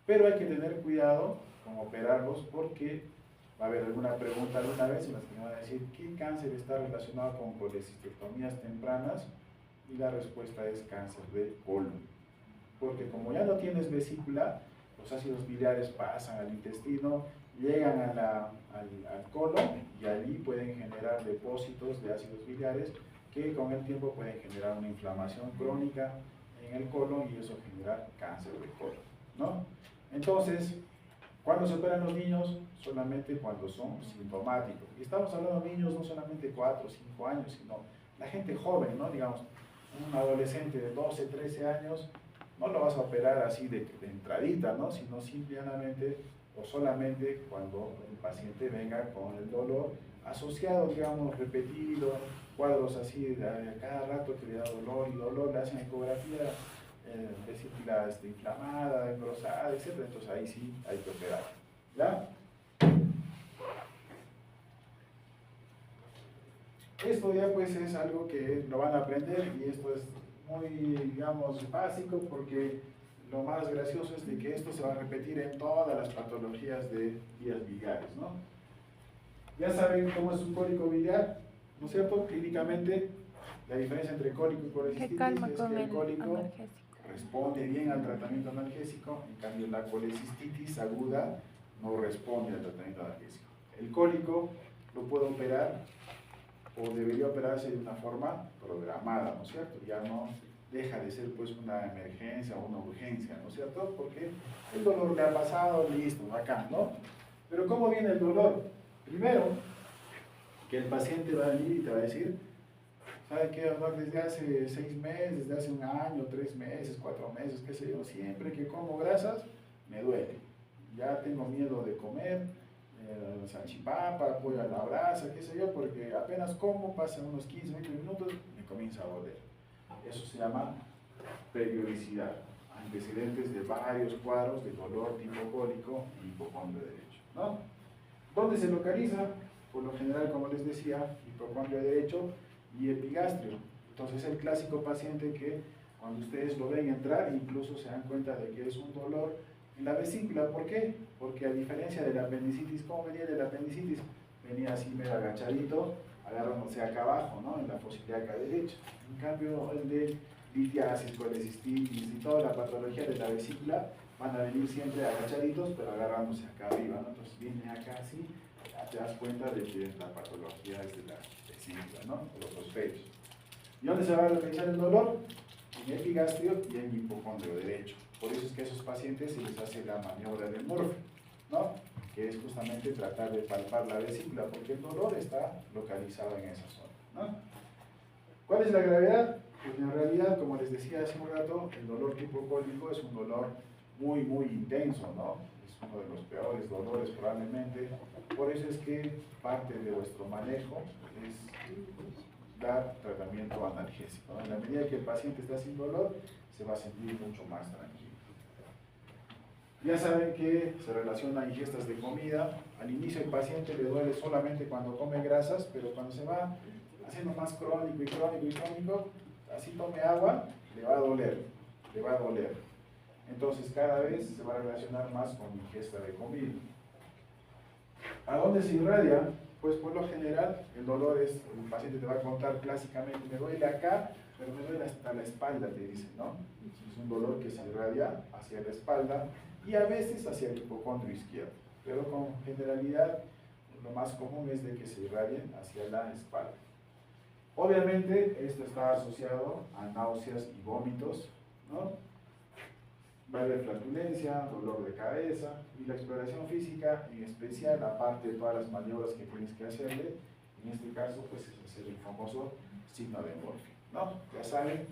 Pero hay que tener cuidado con operarlos porque va a haber alguna pregunta alguna vez en la que me van a decir ¿qué cáncer está relacionado con colecistectomías tempranas? Y la respuesta es cáncer de colon. Porque como ya no tienes vesícula, los ácidos biliares pasan al intestino, llegan al colon y allí pueden generar depósitos de ácidos biliares que con el tiempo pueden generar una inflamación crónica en el colon y eso genera cáncer de colon, ¿no? Entonces, ¿cuándo se operan los niños? Solamente cuando son sintomáticos. Y estamos hablando de niños no solamente 4 o 5 años, sino la gente joven, ¿no? Digamos, un adolescente de 12, 13 años, no lo vas a operar así de entradita, ¿no? Sino simplemente o solamente cuando el paciente venga con el dolor asociado, digamos, repetido, cuadros así, a cada rato que le da dolor, le hacen ecografía, vesícula inflamada, engrosada, etc. Entonces ahí sí hay que operar. ¿Ya? Esto ya pues es algo que lo van a aprender y esto es muy, digamos, básico porque lo más gracioso es de que esto se va a repetir en todas las patologías de vías biliares, ¿no? Ya saben cómo es un cólico biliar, ¿no es cierto? Clínicamente, la diferencia entre cólico y colecistitis es que el cólico responde bien al tratamiento analgésico, en cambio la colecistitis aguda no responde al tratamiento analgésico. El cólico lo puedo operar o debería operarse de una forma programada, ¿no es cierto? Ya no deja de ser pues una emergencia o una urgencia, ¿no es cierto? Porque el dolor le ha pasado, listo, acá, ¿no? Pero ¿cómo viene el dolor? Primero, que el paciente va a venir y te va a decir, ¿sabe qué, doctor? Desde hace 6 meses, desde hace un año, 3 meses, 4 meses, qué sé yo, siempre que como grasas, me duele. Ya tengo miedo de comer salchipapa, pollo a la brasa, qué sé yo, porque apenas como, pasan unos 15, 20 minutos, me comienza a doler. Eso se llama periodicidad, antecedentes de varios cuadros de dolor tipo cólico y hipocondrio derecho, ¿no? ¿Dónde se localiza? Por lo general, como les decía, hipocondrio derecho y epigastrio. Entonces, el clásico paciente que cuando ustedes lo ven entrar, incluso se dan cuenta de que es un dolor en la vesícula. ¿Por qué? Porque a diferencia de la apendicitis, ¿cómo venía de la apendicitis? Venía así medio agachadito, agarrándose acá abajo, ¿no? En la fosa ilíaca derecha. En cambio, el de litiasis, colecistitis y toda la patología de la vesícula van a venir siempre agachaditos, pero agarrándose acá arriba, ¿no? Entonces viene acá así, ya te das cuenta de que la patología es de la vesícula, ¿no? O los fosfetos. ¿Y dónde se va a localizar el dolor? En epigastrio y en hipocondrio derecho. Por eso es que a esos pacientes se les hace la maniobra de Murphy, ¿no? Que es justamente tratar de palpar la vesícula, porque el dolor está localizado en esa zona, ¿no? ¿Cuál es la gravedad? Pues en realidad, como les decía hace un rato, el dolor tipo cólico es un dolor muy, muy intenso, ¿no? Es uno de los peores dolores probablemente. Por eso es que parte de vuestro manejo es dar tratamiento analgésico, ¿no? En la medida que el paciente está sin dolor, se va a sentir mucho más tranquilo. Ya saben que se relaciona a ingestas de comida. Al inicio el paciente le duele solamente cuando come grasas, pero cuando se va haciendo más crónico y crónico y crónico, así tome agua, le va a doler, le va a doler. Entonces cada vez se va a relacionar más con ingesta de comida. ¿A dónde se irradia? Pues por lo general el dolor es, el paciente te va a contar clásicamente, me duele acá, pero me duele hasta la espalda, te dicen, ¿no? Es un dolor que se irradia hacia la espalda y a veces hacia el hipocondrio izquierdo, pero con generalidad lo más común es de que se irradien hacia la espalda. Obviamente esto está asociado a náuseas y vómitos, ¿no? Va a haber flatulencia, dolor de cabeza y la exploración física, en especial, aparte de todas las maniobras que tienes que hacerle, en este caso, pues es hacer el famoso signo de Murphy, ¿no? Ya saben,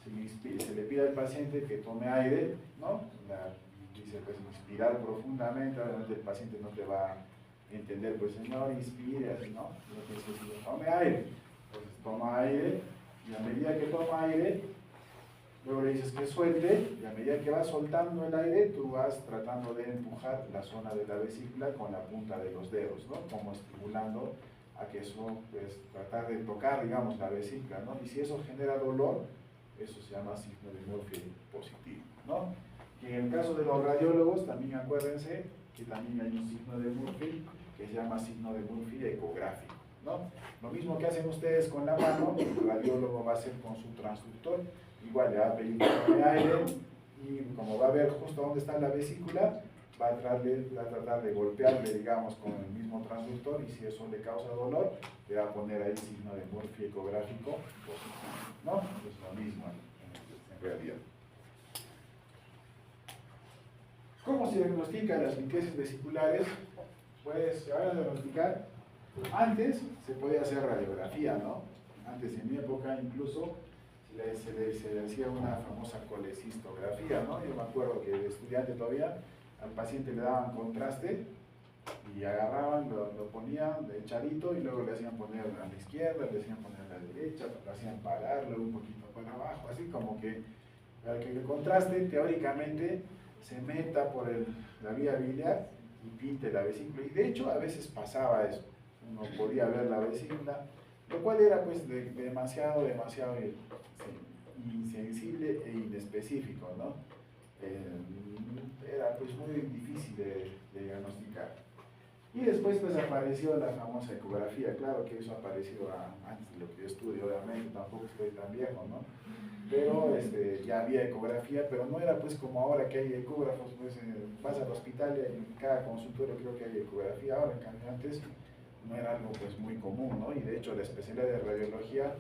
se le pide al paciente que tome aire, ¿no? Dice, pues inspirar profundamente, obviamente el paciente no te va a entender, pues señor, inspire, así, ¿no? Lo que dice, tome aire. Entonces toma aire y a medida que toma aire, luego le dices que suelte y a medida que vas soltando el aire, tú vas tratando de empujar la zona de la vesícula con la punta de los dedos, ¿no? Como estimulando a que eso, pues tratar de tocar, digamos, la vesícula, ¿no? Y si eso genera dolor, eso se llama signo de Murphy positivo, ¿no? Y en el caso de los radiólogos, también acuérdense que también hay un signo de Murphy que se llama signo de Murphy ecográfico, ¿no? Lo mismo que hacen ustedes con la mano, el radiólogo va a hacer con su transductor, igual le va a pedir que tome aire y como va a ver justo dónde está la vesícula, va a tratar de golpearle, digamos, con el mismo transductor y si eso le causa dolor, le va a poner ahí signo de Murphy ecográfico positivo, ¿no? Es lo mismo en realidad. ¿Cómo se diagnostican las litiasis vesiculares? Pues se van a diagnosticar. Antes se podía hacer radiografía, ¿no? Antes, en mi época, incluso se le hacía una famosa colecistografía, ¿no? Yo me acuerdo que de estudiante todavía al paciente le daban contraste y agarraban, lo ponían de echadito y luego le hacían poner a la izquierda, le hacían poner a la derecha, lo hacían parar, luego un poquito para abajo, así como que para que el contraste teóricamente se meta por la vía biliar y pinte la vesícula. Y de hecho a veces pasaba eso, uno podía ver la vesícula, lo cual era pues demasiado insensible e inespecífico, ¿no? Era pues muy difícil de diagnosticar. Y después pues apareció la famosa ecografía, claro que eso apareció antes de lo que yo estudio, obviamente, tampoco estoy tan viejo, ¿no? Pero ya había ecografía, pero no era pues como ahora que hay ecógrafos, pues vas al hospital y en cada consultorio creo que hay ecografía, ahora en cambio antes no era algo pues muy común, ¿no? Y de hecho la especialidad de radiología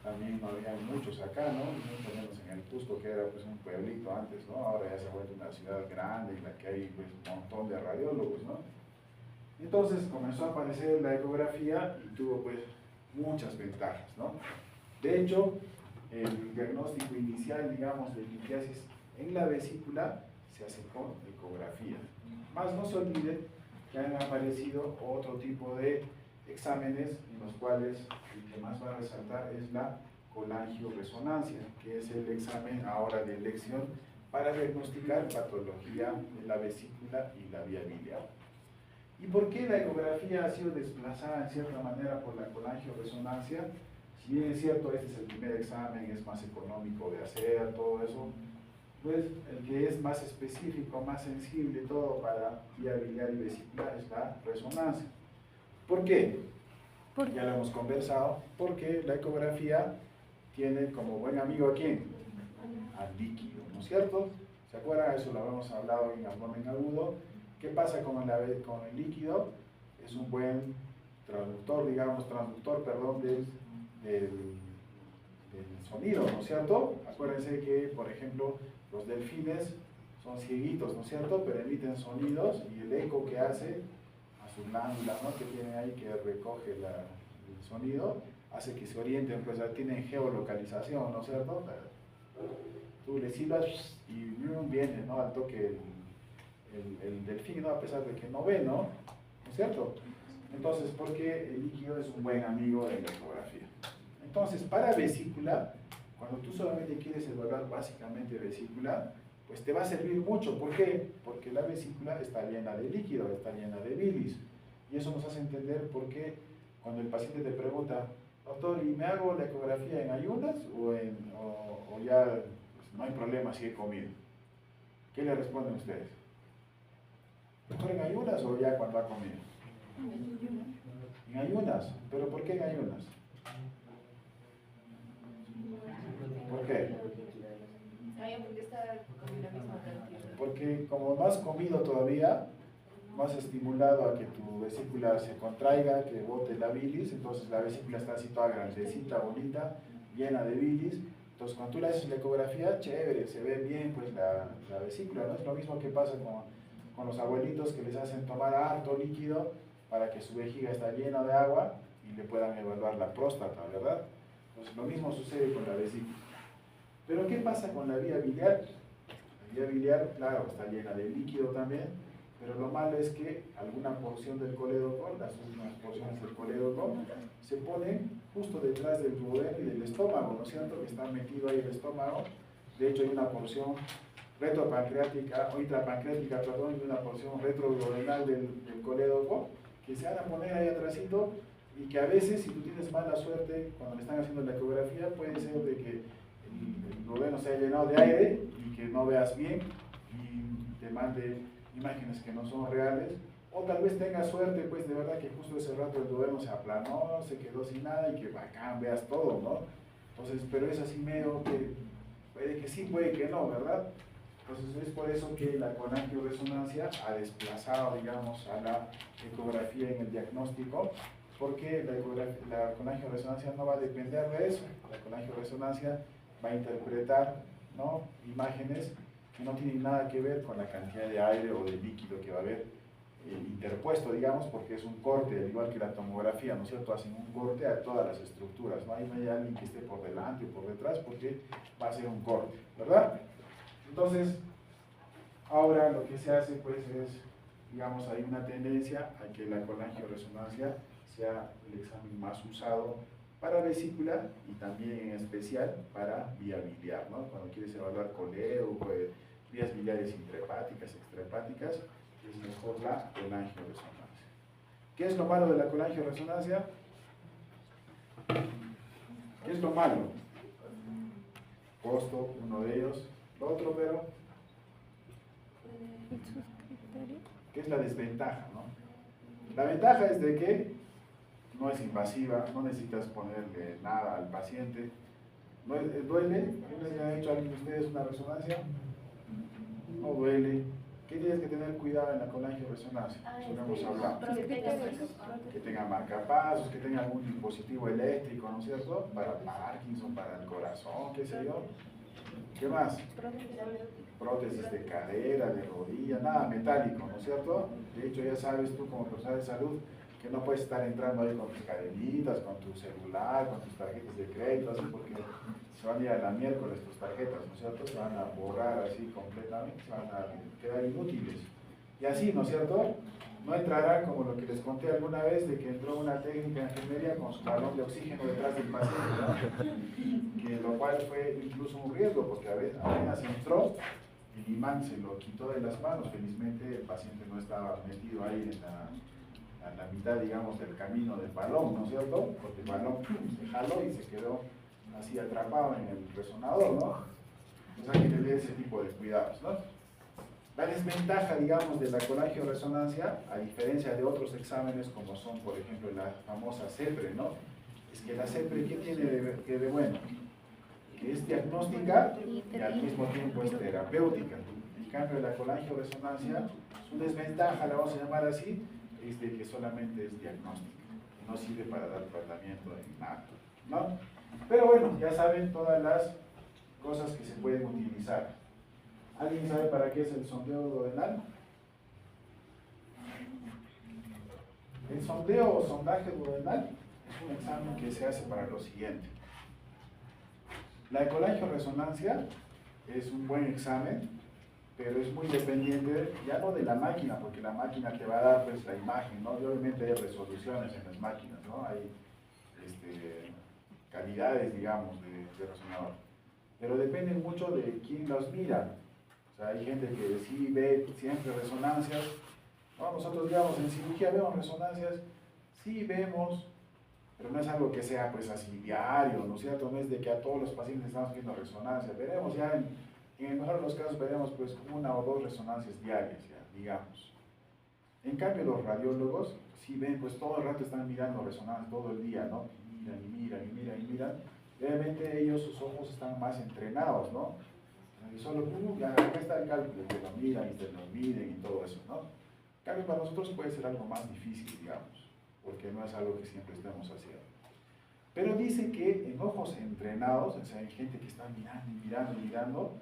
también no había muchos acá, ¿no? Mucho menos en el Cusco, que era pues un pueblito antes, ¿no? Ahora ya se ha vuelto una ciudad grande en la que hay pues un montón de radiólogos, ¿no? Entonces comenzó a aparecer la ecografía y tuvo pues muchas ventajas, ¿no? De hecho, el diagnóstico inicial, digamos, de litiasis en la vesícula se hace con ecografía. Más no se olvide que han aparecido otro tipo de exámenes en los cuales el que más va a resaltar es la colangioresonancia, que es el examen ahora de elección para diagnosticar patología de la vesícula y la vía biliar. ¿Y por qué la ecografía ha sido desplazada en cierta manera por la colangioresonancia? Si bien es cierto, este es el primer examen, es más económico de hacer, todo eso, pues el que es más específico, más sensible, todo para vía biliar y vesicular es la resonancia. ¿Por qué? Ya lo hemos conversado, porque la ecografía tiene como buen amigo ¿a quién? Al líquido, ¿no es cierto? ¿Se acuerdan? Eso lo habíamos hablado en abdomen agudo. ¿Qué pasa con el líquido? Es un buen transductor del sonido, ¿no es cierto? Acuérdense que, por ejemplo, los delfines son cieguitos, ¿no es cierto? Pero emiten sonidos y el eco que hace a sus glándulas, ¿no? Que tienen ahí que recoge el sonido, hace que se orienten, pues tienen geolocalización, ¿no es cierto? Tú le silbas y viene, ¿no? Al toque el delfín, ¿no? A pesar de que no ve, ¿no? ¿No es cierto? Entonces, porque el líquido es un buen amigo de la ecografía. Entonces, para vesícula, cuando tú solamente quieres evaluar básicamente vesícula, pues te va a servir mucho. ¿Por qué? Porque la vesícula está llena de líquido, está llena de bilis. Y eso nos hace entender por qué cuando el paciente te pregunta, doctor, ¿y me hago la ecografía en ayunas o ya pues, no hay problema si he comido? ¿Qué le responden ustedes? ¿Mejor en ayunas o ya cuando ha comido? En ayunas. ¿Pero por qué en ayunas? ¿Por qué? Porque como no has comido todavía, no has estimulado a que tu vesícula se contraiga, que bote la bilis, entonces la vesícula está así toda grandecita, bonita, llena de bilis. Entonces cuando tú le haces la ecografía, chévere, se ve bien pues la vesícula, ¿no? Es lo mismo que pasa con los abuelitos que les hacen tomar harto líquido para que su vejiga está llena de agua y le puedan evaluar la próstata, ¿verdad? Entonces lo mismo sucede con la vesícula. Pero ¿qué pasa con la vía biliar? La vía biliar, claro, está llena de líquido también, pero lo malo es que alguna porción del colédoco, las últimas porciones del colédoco, se ponen justo detrás del duodeno y del estómago, ¿no es cierto? Que está metido ahí el estómago. De hecho, hay una porción retropancreática, o intrapancreática, perdón, y una porción retroduodenal del colédoco, que se van a poner ahí atrásito y que a veces, si tú tienes mala suerte, cuando le están haciendo la ecografía, puede ser de que el duodeno se haya llenado de aire y que no veas bien y te mande imágenes que no son reales, o tal vez tengas suerte, pues de verdad que justo ese rato el duodeno se aplanó, se quedó sin nada y que bacán, veas todo, ¿no? Entonces, pero es así medio que puede que sí, puede que no, ¿verdad? Entonces es por eso que la colangioresonancia ha desplazado, digamos, a la ecografía en el diagnóstico, porque la colangioresonancia no va a depender de eso. La colangioresonancia va a interpretar, ¿no?, imágenes que no tienen nada que ver con la cantidad de aire o de líquido que va a haber interpuesto, digamos, porque es un corte, al igual que la tomografía, ¿no es cierto? Hacen un corte a todas las estructuras, no hay alguien que esté por delante o por detrás, porque va a ser un corte, ¿verdad? Entonces, ahora lo que se hace, pues, es, digamos, hay una tendencia a que la colangioresonancia sea el examen más usado para vesícula y también en especial para vía biliar, ¿no? Cuando quieres evaluar coleo, pues, vías biliares intrahepáticas, extrahepáticas, es mejor la colangioresonancia. ¿Qué es lo malo de la colangioresonancia? ¿Qué es lo malo? Costo, uno de ellos. Lo otro, pero, ¿qué es la desventaja, no? La ventaja es de que no es invasiva, no necesitas ponerle nada al paciente. ¿No duele? ¿Le han hecho a alguien de ustedes una resonancia? No duele. ¿Qué tienes que tener cuidado en la colangioresonancia? Eso lo hemos hablado. Que tenga marcapasos, que tenga algún dispositivo eléctrico, ¿no es cierto? Para Parkinson, para el corazón, qué sé yo. ¿Qué más? Prótesis de cadera, de rodilla, nada metálico, ¿no es cierto? De hecho, ya sabes tú como profesional de salud que no puedes estar entrando ahí con tus cadenitas, con tu celular, con tus tarjetas de crédito, así porque se van a ir a la miércoles tus tarjetas, ¿no es cierto? Se van a borrar así completamente, se van a quedar inútiles. Y así, ¿no es cierto? No entrará como lo que les conté alguna vez de que entró una técnica de enfermería con su balón de oxígeno detrás del paciente, ¿no? Que lo cual fue incluso un riesgo porque a veces apenas entró, el imán se lo quitó de las manos. Felizmente el paciente no estaba metido ahí en la mitad, digamos, del camino del balón, ¿no es cierto? Porque el balón se jaló y se quedó así atrapado en el resonador, ¿no? Entonces hay que tener ese tipo de cuidados, ¿no? La desventaja, digamos, de la colangioresonancia, a diferencia de otros exámenes como son, por ejemplo, la famosa CEPRE, ¿no? Es que la CEPRE, ¿qué tiene de bueno? Que es diagnóstica y al mismo tiempo es terapéutica. En cambio, la colangioresonancia, su desventaja, la vamos a llamar así, es de que solamente es diagnóstica, no sirve para dar tratamiento en nada, ¿no? Pero bueno, ya saben todas las cosas que se pueden utilizar. ¿Alguien sabe para qué es el sondeo duodenal? El sondeo o sondaje duodenal es un examen que se hace para lo siguiente. La colangioresonancia es un buen examen, pero es muy dependiente, ya no de la máquina, porque la máquina te va a dar pues la imagen, ¿no? Y obviamente hay resoluciones en las máquinas, ¿no? Hay calidades, digamos, de resonador. Pero depende mucho de quién los mira. O sea, hay gente que sí ve siempre resonancias. No, nosotros, digamos, en cirugía vemos resonancias, sí vemos, pero no es algo que sea pues así diario, ¿no es cierto? No es de que a todos los pacientes estamos viendo resonancia. Veremos ya, en el mejor de los casos, veremos pues una o dos resonancias diarias, ya, digamos. En cambio, los radiólogos, sí ven, pues todo el rato están mirando resonancias, todo el día, ¿no? Miran y miran y miran y miran. Obviamente ellos, sus ojos están más entrenados, ¿no? Y solo, ya, acá está el cálculo, que lo miran y se lo miden y todo eso, ¿no? En cambio, para nosotros puede ser algo más difícil, digamos, porque no es algo que siempre estemos haciendo. Pero dice que en ojos entrenados, o sea, hay gente que está mirando y mirando y mirando,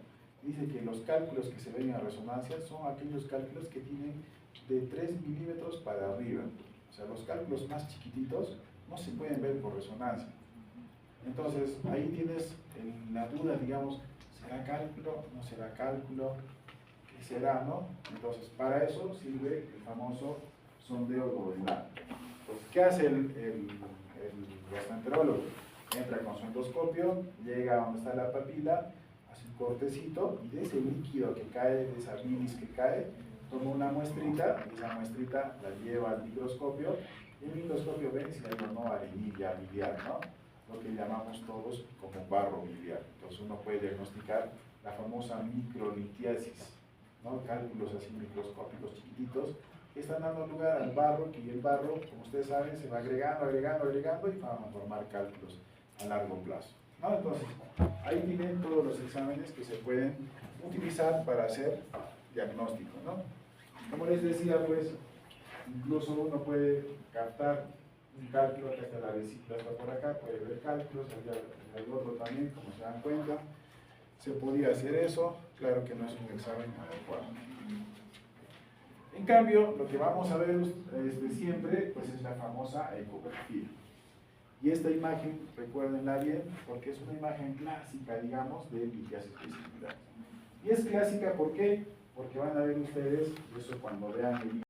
dice que los cálculos que se ven en resonancia son aquellos cálculos que tienen de 3 milímetros para arriba. O sea, los cálculos más chiquititos no se pueden ver por resonancia. Entonces, ahí tienes la duda, digamos, ¿será cálculo? ¿No será cálculo? ¿Qué será, no? Entonces, para eso sirve el famoso sondeo duodenal. Entonces, ¿qué hace el gastroenterólogo? Entra con su endoscopio, llega a donde está la papila, hace un cortecito y de ese líquido que cae, de esa bilis que cae, toma una muestrita y esa muestrita la lleva al microscopio y el microscopio ve si hay o no arenilla biliar, ¿no? Lo que llamamos todos como barro biliar. Entonces uno puede diagnosticar la famosa microlitiasis, ¿no? Cálculos así microscópicos chiquititos que están dando lugar al barro, y el barro, como ustedes saben, se va agregando y van a formar cálculos a largo plazo, ¿no? Entonces, ahí tienen todos los exámenes que se pueden utilizar para hacer diagnóstico, ¿no? Como les decía, pues, incluso uno puede captar un cálculo, acá está la vesícula, está por acá, puede ver cálculos, el otro también, como se dan cuenta, se podía hacer eso, claro que no es un examen adecuado. En cambio, lo que vamos a ver siempre, pues es la famosa ecografía. Y esta imagen, recuérdenla bien, porque es una imagen clásica, digamos, de litiasis vesicular. Y es clásica, ¿por qué? Porque van a ver ustedes, eso cuando vean el